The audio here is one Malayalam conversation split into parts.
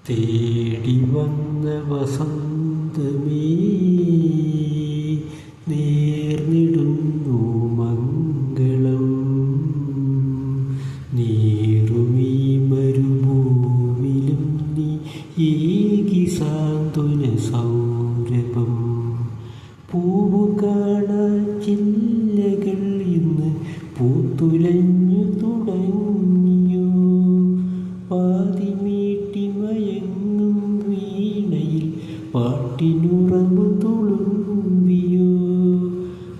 തേടി വന്ന വസന്തമേ നേർന്നിടുന്നു മംഗളം. നീറുമീ മരുഭൂവിലും നീ ഏകി സാന്ത്വന സൗരഭം. പൂവു കാണാൻ ചില്ലകൾ ഇന്ന് പൂത്തുലഞ്ഞു തുടങ്ങിയോ. പാതിമീട്ടി മയങ്ങും വീണയിൽ പാട്ടിനുറവു തുളുമ്പിയോ.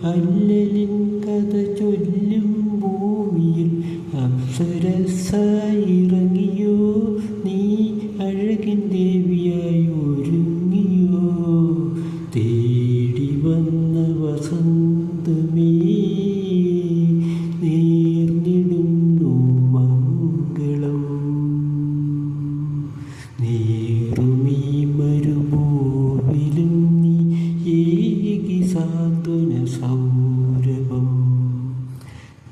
അല്ലലിൻ കഥ ചൊല്ലും ഭൂമിയിൽ അപ്സരസായിറങ്ങിയോ. നീ അഴകിൻ ദേവിയായി ഒരുങ്ങിയോ. തേടി വന്ന വസന്തമേ നേർന്നിടുന്നു മംഗളം. നീറുമീ മരുഭൂവിലും നീ ഏകി സാന്ത്വന സൗരഭം.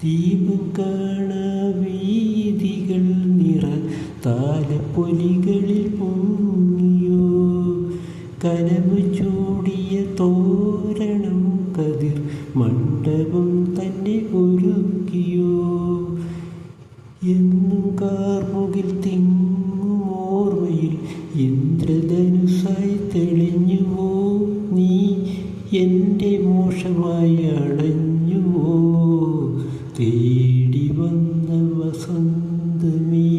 ദീപം കാണാ വീഥികൾ നിറ താലപ്പൊലികളിൽ പൊങ്ങിയോ. കനവ് ചൂടിയ തോരണം കതിർ മണ്ഡപം തന്നെ ഒരുക്കിയോ. എന്നും കാർമുകിൽ തിങ്ങും ഓർമ്മയിൽ ഇന്ദ്രധനുസായി തെളിഞ്ഞുവോ. നീ എൻ്റെ മോക്ഷമായി അണഞ്ഞുവോ. തേടി വന്ന വസന്തമേ